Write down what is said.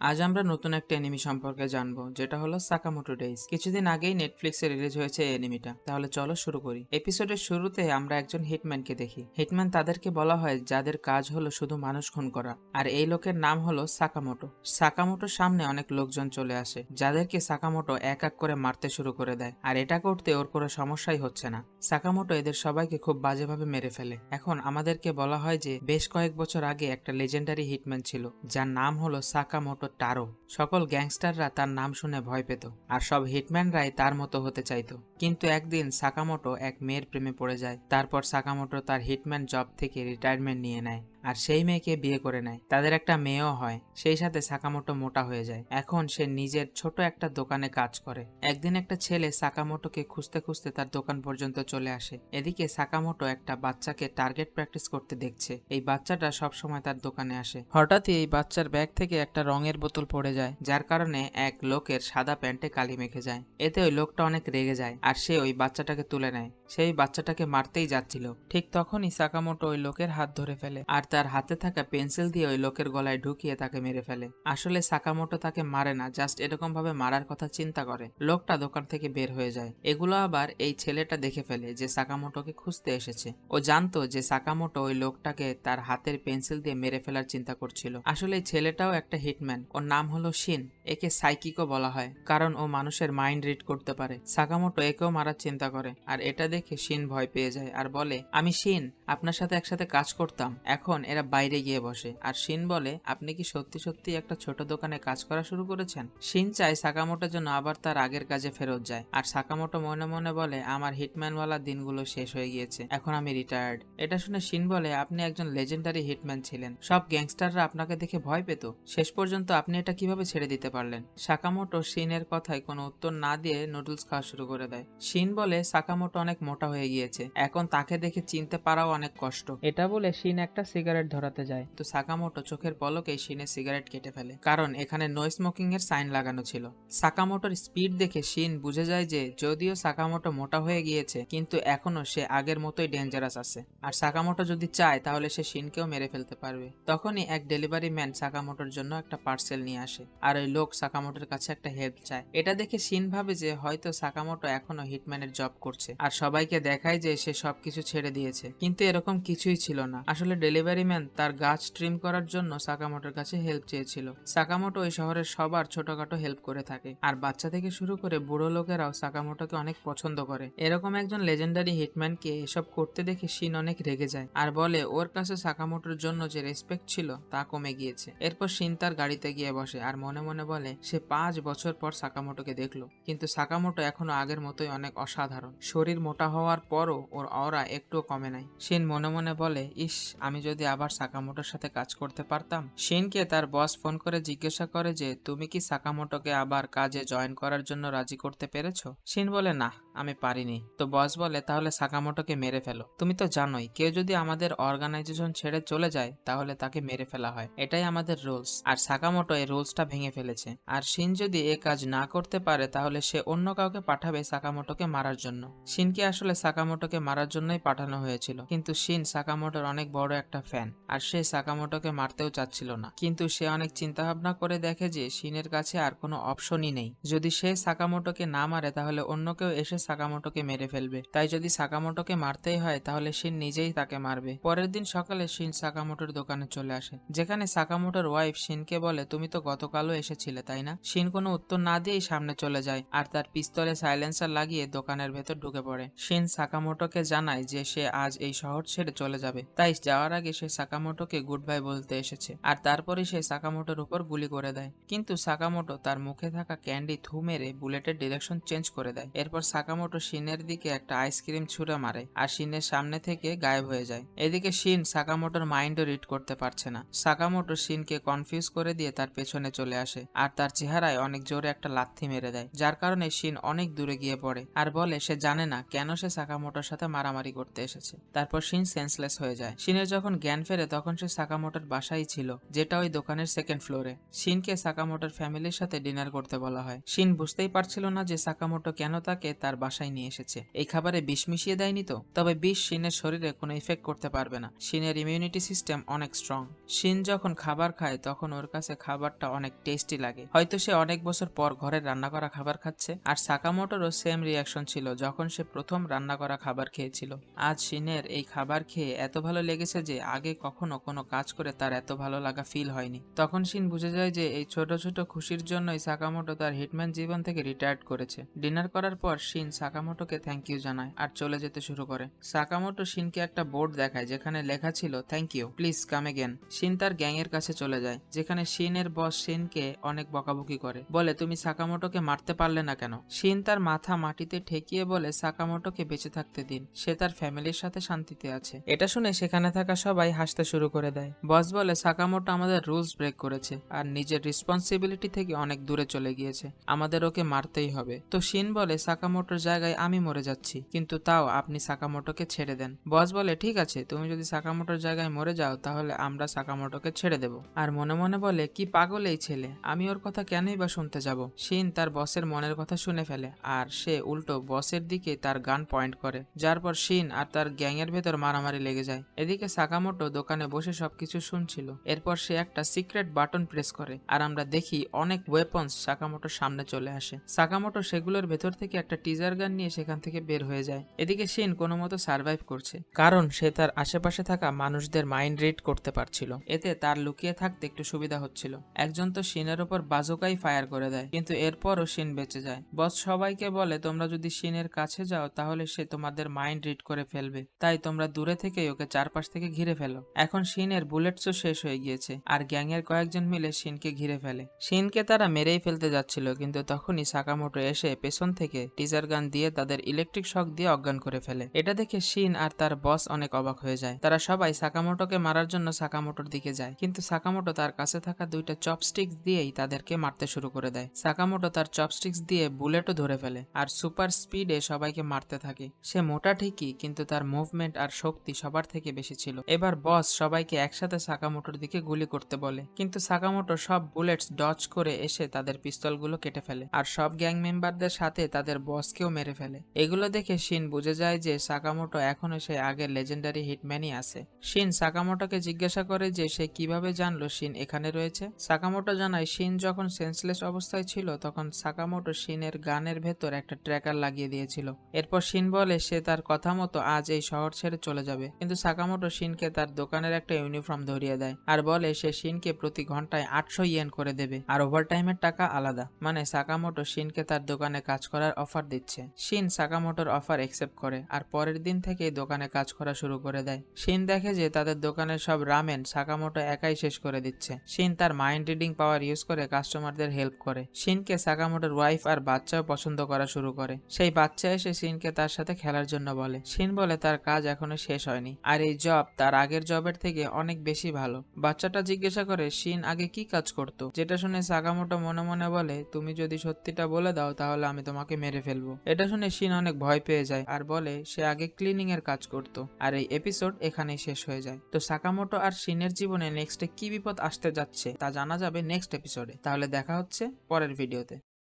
আজ আমরা নতুন একটা এনিমি সম্পর্কে জানবো, যেটা হলো সাকামোটো ডেইজ। কিছুদিন আগেই নেটফ্লিক্সে রিলিজ হয়েছে এই এনিমিটা। তাহলে চলো শুরু করি। এপিসোডের শুরুতে আমরা একজন হিটম্যানকে দেখি। হিটম্যান তাদেরকে বলা হয় যাদের কাজ হলো শুধু মানুষ খুন করা, আর এই লোকের নাম হলো সাকামোটো। সাকামোটোর সামনে অনেক লোকজন চলে আসে, যাদেরকে সাকামোটো এক এক করে মারতে শুরু করে দেয়। আর এটা করতে ওর কোনো সমস্যাই হচ্ছে না। সাকামোটো এদের সবাইকে খুব বাজেভাবে মেরে ফেলে। এখন আমাদেরকে বলা হয় যে বেশ কয়েক বছর আগে একটা লেজেন্ডারি হিটম্যান ছিল, যার নাম হলো সাকামোটো টারো। সকল গ্যাংস্টাররা তার নাম শুনে ভয় পেত, আর সব হিটম্যানরাই তার মতো হতে চাইতো। কিন্তু একদিন সাকামোটো এক মেয়ের প্রেমে পড়ে যায়। তারপর সাকামোটো তার হিটম্যান জব থেকে রিটায়ারমেন্ট নিয়ে নেয়, আর সেই মেয়েকে বিয়ে করে নেয়। তাদের একটা মেয়েও হয়। সেই সাথে সাকামোটো মোটা হয়ে যায়। এখন সে নিজের ছোট একটা দোকানে কাজ করে। একদিন একটা ছেলে সাকামোটোকে খুঁজতে খুঁজতে তার দোকান পর্যন্ত চলে আসে। এদিকে সাকামোটো একটা বাচ্চাকে টার্গেট প্র্যাকটিস করতে দেখছে। এই বাচ্চাটা সবসময় তার দোকানে আসে। হঠাৎই এই বাচ্চার ব্যাগ থেকে একটা রঙের বোতল পড়ে যায়, যার কারণে এক লোকের সাদা প্যান্টে কালি মেখে যায়। এতে ওই লোকটা অনেক রেগে যায়, আর সে ওই বাচ্চাটাকে তুলে নেয়। সেই বাচ্চাটাকে মারতেই যাচ্ছিল, ঠিক তখনই সাকামোটো ওই লোকের হাত ধরে ফেলে, আর তার হাতে থাকা পেন্সিল দিয়ে ওই লোকের গলায় ঢুকিয়ে তাকে মেরে ফেলে। আসলে সাকামোটো তাকে মারে না, জাস্ট এরকম ভাবে মারার কথা চিন্তা করে। লোকটা দোকান থেকে বের হয়ে যায়। এগুলো আবার এই ছেলেটা দেখে ফেলে যে সাকামোটোকে খুঁজতে এসেছে। ও জানতো যে সাকামোটো ওই লোকটাকে তার হাতের পেন্সিল দিয়ে মেরে ফেলার চিন্তা করছিল। আসলে এই ছেলেটাও একটা হিটম্যান। ওর নাম হলো শিন। একে সাইকিকও বলা হয়, কারণ ও মানুষের মাইন্ড রিড করতে পারে। সাকামোটো একেও মারার চিন্তা করে, আর এটা দেখে শিন ভয় পেয়ে যায় আর বলে, আমি শিন, আপনার সাথে একসাথে কাজ করতাম। এখন এরা বাইরে গিয়ে বসে। আর শিন বলে, আপনি কি সত্যি সত্যি একটা ছোট দোকানে কাজ করা শুরু করেছেন? শিন চায় সাকামোটোর জন্য আবার তার আগের কাজে ফেরত যায়। আর সাকামোটো মনে মনে বলে, আমার হিটম্যানওয়ালা দিনগুলো শেষ হয়ে গিয়েছে, এখন আমি রিটায়ার্ড। এটা শুনে শিন বলে, আপনি একজন লেজেন্ডারি হিটম্যান ছিলেন, সব গ্যাংস্টাররা আপনাকে দেখে ভয় পেত, শেষ পর্যন্ত আপনি এটা কিভাবে ছেড়ে দিতে পারলেন? সাকামোটো শিনের কথায় কোনো উত্তর না দিয়ে নুডলস খাওয়া শুরু করে দেয়। শিন বলে, সাকামোটো অনেক মোটা হয়ে গিয়েছে, এখন তাকে দেখে চিনতে পারাও অনেক কষ্ট। এটা বলে শিন একটা সিগারেট ধরাতে যায়, তো সাকামোটো চোখের পলকেই শিনের সিগারেট কেটে ফেলে, কারণ এখানে নো স্মোকিং এর সাইন লাগানো ছিল। সাকামোটোর স্পিড দেখে শিন বুঝে যায় যে যদিও সাকামোটো মোটা হয়ে গিয়েছে, কিন্তু এখনো সে আগের মতোই ডেঞ্জারাস আছে। আর সাকামোটো যদি চায় তাহলে সে শিনকেও মেরে ফেলতে পারবে। তখনই এক ডেলিভারি ম্যান সাকামোটোর জন্য একটা পার্সেল নিয়ে আসে, আর ওই লোক সাকামোটোর কাছে একটা হেল্প চায়। এটা দেখে শিন ভাবে যে হয়তো সাকামোটো এখনো হিটম্যানের জব করছে, আর সবাইকে দেখায় যে সে সবকিছু ছেড়ে দিয়েছে। কিন্তু এরকম কিছুই ছিল না। আসলে ডেলিভারি ম্যান তার গাছ ট্রিম করার জন্য সাকামোটোর কাছে হেল্প চেয়েছিল। সাকামোটো ওই শহরের সবার ছোটখাটো হেল্প করে থাকে, আর বাচ্চা থেকে শুরু করে বুড়ো লোকেরাও সাকামোটোকে অনেক পছন্দ করে। এরকম একজন লেজেন্ডারি হিটম্যানকে এসব করতে দেখে শিন অনেক রেগে যায়, আর বলে ওর কাছে সাকামোটোর জন্য যে রেসপেক্ট ছিল তা কমে গিয়েছে। এরপর শিন তার গাড়িতে গিয়ে বসে, আর মনে মনে বলে সে 5 বছর পর সাকামোটোকে দেখলো, কিন্তু সাকামোটো এখনো আগের মতোই অনেক অসাধারণ। শরীর মোটা হওয়ার পরও ওর অরা একটুও কমে নাই। শিন মনে মনে বলে, ইস, আমি যদি আবার সাকামোটোর সাথে কাজ করতে পারতাম। শিনকে তার বস ফোন করে জিজ্ঞাসা করে যে তুমি কি সাকামোটোকে আবার কাজে জয়েন করার জন্য রাজি করতে পেরেছো? শিন বলে, না, আমি পারিনি। তো বস বলে, তাহলে সাকামোটোকে মেরে ফেলো। তুমি তো জানোই কেউ যদি আমাদের অর্গানাইজেশন ছেড়ে চলে যায় তাহলে তাকে মেরে ফেলা হয়, এটাই আমাদের রুলস। আর সাকামোটো এই রুলসটা ভেঙে ফেলেছে। আর শিন যদি এ কাজ না করতে পারে তাহলে সে অন্য কাউকে পাঠাবে সাকামোটোকে মারার জন্য। শিনকে আসলে সাকামোটোকে মারার জন্যই পাঠানো হয়েছিল, কিন্তু শিন সাকামোটোর অনেক বড় একটা ফ্যান, আর সে সাকামোটোকে মারতেও চাচ্ছিল না। কিন্তু সে অনেক চিন্তা ভাবনা করে দেখে যে শিনের কাছে আর কোনো অপশনই নেই। যদি সে সাকামোটোকে না মারে তাহলে অন্য কেউ এসে সাকামোটোকে মেরে ফেলবে, তাই যদি সাকামোটোকে মারতেই হয় তাহলে শিন নিজেই তাকে মারবে। পরের দিন সকালে শিন সাকামোটোর দোকানে চলে আসে, যেখানে সাকামোটোর ওয়াইফ শিনকে বলে, তুমি তো গতকালও এসেছিলে তাই না? শিন কোনো উত্তর না দিয়েই সামনে চলে যায়, আর তার পিস্তলে সাইলেন্সার লাগিয়ে দোকানের ভেতর ঢুকে পড়ে। শিন সাকামোটোকে জানায় যে সে আজ এই শহর ছেড়ে চলে যাবে, তাই যাওয়ার আগে সে সাকামোটোকে গুড বাই বলতে এসেছে। আর তারপরেই সে সাকামোটোর উপর গুলি করে দেয়, কিন্তু সাকামোটো তার মুখে থাকা ক্যান্ডি থু মেরে বুলেটের ডিরেকশন চেঞ্জ করে দেয়। এরপর সাকামোটো শিনের দিকে একটা আইসক্রিম ছুঁড়ে মারে, আর শিনের সামনে থেকে গায়েব হয়ে যায়। এদিকে শিন সাকামোটোর মাইন্ডও রিড করতে পারছে না। সাকামোটো শিনকে কনফিউজ করে দিয়ে তার পেছনে চলে আসে, আর তার চেহারায় অনেক জোরে একটা লাথি মেরে দেয়, যার কারণে শিন অনেক দূরে গিয়ে পড়ে, আর বলে সে জানে না কেন সে সাকামোটোর সাথে মারামারি করতে এসেছে। তারপর শিন সেন্সলেস হয়ে যায়। শিনের যখন জ্ঞান ফেরে তখন সে সাকামোটোর বাসায় ছিল, যেটা ওই দোকানের সেকেন্ড ফ্লোরে। শিনকে সাকামোটোর ফ্যামিলির সাথে ডিনার করতে বলা হয়। শিন বুঝতেই পারছিল না যে সাকামোটো কেন তাকে তার বাসায় নিয়ে এসেছে। এই খাবারে বিষ মিশিয়ে দেয়নি তো? তবে বিষ শিনের শরীরে কোনো ইফেক্ট করতে পারবে না। শিনের ইমিউনিটি সিস্টেম অনেক স্ট্রং। শিন যখন খাবার খায় তখন ওর কাছে খাবারটা অনেক টেস্টি লাগে। হয়তো সে অনেক বছর পর ঘরের রান্না করা খাবার খাচ্ছে। আর সাকামোটোরও সেম রিয়াকশন ছিল যখন সে প্রথম রান্না করা খাবার খেয়েছিল। আজ শিনের এই খাবার খেয়ে এত ভালো লেগেছে যে আগে কখনো কোনো কাজ করে তার এত ভালো লাগা ফিল হয়নি। তখন শিন বুঝে যায় যে এই ছোট ছোট খুশির জন্যই সাকামোটো তার হিটম্যান জীবন থেকে রিটায়ার্ড করেছে। ডিনার করার পর শিন সাকামোটোকে থ্যাংক ইউ জানায় আর চলে যেতে শুরু করে। সাকামোটো শিনকে একটা বোর্ড দেখায় যেখানে লেখা ছিল thank you, please come again. Shin তার গ্যাং এর কাছে চলে যায়, যেখানে শিনের বস শিনকে অনেক বকাবকি করে, বলে তুমি সাকামোটোকে মারতে পারলে না কেন? শিন তার মাথা মাটিতে ঠেকিয়ে বলে সাকামোটোকে বেঁচে থাকতে দিন, সে তার ফ্যামিলির সাথে শান্তিতে আছে। এটা শুনে সেখানে থাকা সবাই হাসতে শুরু করে দেয়। বস বলে সাকামোটো আমাদের রুলস ব্রেক করেছে আর নিজের রেসপন্সিবিলিটি থেকে অনেক দূরে চলে গিয়েছে, আমাদের ওকে মারতেই হবে। তো শিন বলে সাকামোটোর জায়গায় আমি মরে যাচ্ছি, কিন্তু তাও আপনি সাকামোটোকে ছেড়ে দেন। বস বলে ঠিক আছে, তুমি যদি সাকামোটোর জায়গায় মরে যাও তাহলে আমরা সাকামোটোকে ছেড়ে দেব। আর মনে মনে বলে কি পাগল এই ছেলে, আমি ওর কথা কেনই বা শুনতে যাব। শিন তার বসের মনের কথা শুনে ফেলে আর সে উল্টো বসের দিকে তার গান পয়েন্ট করে, যার পর শিন আর তার গ্যাং এর ভেতর মারামারি লেগে যায়। এদিকে সাকামোটো দোকানে বসে সবকিছু শুনছিল। এরপর সে একটা সিক্রেট বাটন প্রেস করে আর আমরা দেখি অনেক ওয়েপন্স সাকামোটোর সামনে চলে আসে। সাকামোটো সেগুলোর ভেতর থেকে একটা টিজার গান নিয়ে সেখান থেকে বের হয়ে যায়। এদিকে শিন কোনো মতো সার্ভাইভ করছে, কারণ সে তার আশেপাশে থাকা মানুষদের মাইন্ড রিড করতে পারছিল। এতে তার লুকিয়ে থাকতে একটু সুবিধা হচ্ছিল। একজন তো শিনের উপর বাজুকাই ফায়ার করে দেয়, কিন্তু এরপরও শিন বেঁচে যায়। বস সবাইকে বলে তোমরা যদি শিনের কাছে যাও তাহলে সে তোমাদের মাইন্ড রিড করে ফেলবে, তাই তোমরা দূরে থেকেই ওকে চারপাশ থেকে ঘিরে ফেলো। এখন শিনের বুলেটসও শেষ হয়ে গিয়েছে আর গ্যাং এর কয়েকজন মিলে শিনকে ঘিরে ফেলে। শিনকে তারা মেরেই ফেলতে যাচ্ছিল, কিন্তু তখনই সাকামোটো এসে পেছন থেকে টিজার গান দিয়ে তাদের ইলেকট্রিক শক দিয়ে অজ্ঞান করে ফেলে। এটা দেখে শিন আর তার বস অনেক অবাক হয়ে যায়। তারা সবাই সাকামোটোকে মারার জন্য সাকামোটোর দিকে যায়, কিন্তু সাকামোটো তার কাছে থাকা দুইটা চপস্টিক্স দিয়েই তাদেরকে মারতে শুরু করে দেয়। সাকামোটো তার চপস্টিক্স দিয়ে বুলেটও ধরে ফেলে আর সুপার স্পিডে সবাইকে মারতে থাকে। সে মোটা ঠিকই, কিন্তু তার মুভমেন্ট আর শক্তি সবার থেকে বেশি ছিল। এবার বস সবাইকে একসাথে সাকামোটোর দিকে গুলি করতে বলে, কিন্তু সাকামোটো সব বুলেটস ডজ করে এসে তাদের পিস্তলগুলো কেটে ফেলে আর সব গ্যাং মেম্বারদের সাথে তাদের বসকেও মেরে ফেলে। এগুলো দেখে শিন বুঝে যায় যে সাকামোটো এখনো সেই আগের লেজেন্ডারি হিটম্যানই আছে। শিন সাকামোটোকে জিজ্ঞাসা করে যে সে কিভাবে জানলো শিন এখানে রয়েছে। সাকামোটো জানায় শিন যখন সেন্সলেস অবস্থায় ছিল তখন সাকামোটো শিনের গানের ভেতর একটা ট্র্যাকার লাগিয়ে দিয়েছিল। এরপর শিন বলে সে তার কথা মতো আজ এই শহর ছেড়ে চলে যাবে, কিন্তু সাকামোটো শিনকে তার দোকানের একটা ইউনিফর্ম ধরিয়ে দেয় আর বলে সে শিনকে প্রতি ঘন্টায় 800 ইয়েন করে দেবে আর ওভারটাইমের টাকা আলাদা। মানে সাকামোটো শিনকে তার দোকানে কাজ করার অফার দিচ্ছে। শিন সাকামোটোর অফার অ্যাকসেপ্ট করে আর পরের দিন থেকেই দোকানে কাজ করা শুরু করে দেয়। শিন দেখে যে তাদের দোকানের সব রামেন সাকামোটো একাই শেষ করে দিচ্ছে। শিন তার মাইন্ড রিডিং পাওয়ার ইউজ করে কাস্টমারদের হেল্প করে। শিনকে সাকামোটোর ওয়াইফ আর বাচ্চাও পছন্দ করা শুরু করে। সেই বাচ্চা এসে শিনকে তার সাথে খেলার জন্য বলে। শিন বলে তার কাজ এখনো শেষ হয়নি আর এই জব তার আগের জবের থেকে অনেক বেশি ভালো। বাচ্চাটা জিজ্ঞাসা করে শিন আগে কি কাজ করত, যেটা শুনে সাকামোটো মনে মনে বলে তুমি যদি সত্যিটা বলে দাও তাহলে আমি তোমাকে মেরে ফেলবো। এটা শুনে শিন অনেক ভয় পেয়ে যায় আর বলে সে আগে ক্লিনিং এর কাজ করত। আর এই এপিসোড এখানেই শেষ হয়ে যায়। তো সাকামোটো আর শিনের জীবনে নেক্সটে কি বিপদ আসতে যাচ্ছে তা জানা যাবে নেক্সট এপিসোডে। তাহলে দেখা হচ্ছে পরের ভিডিওতে।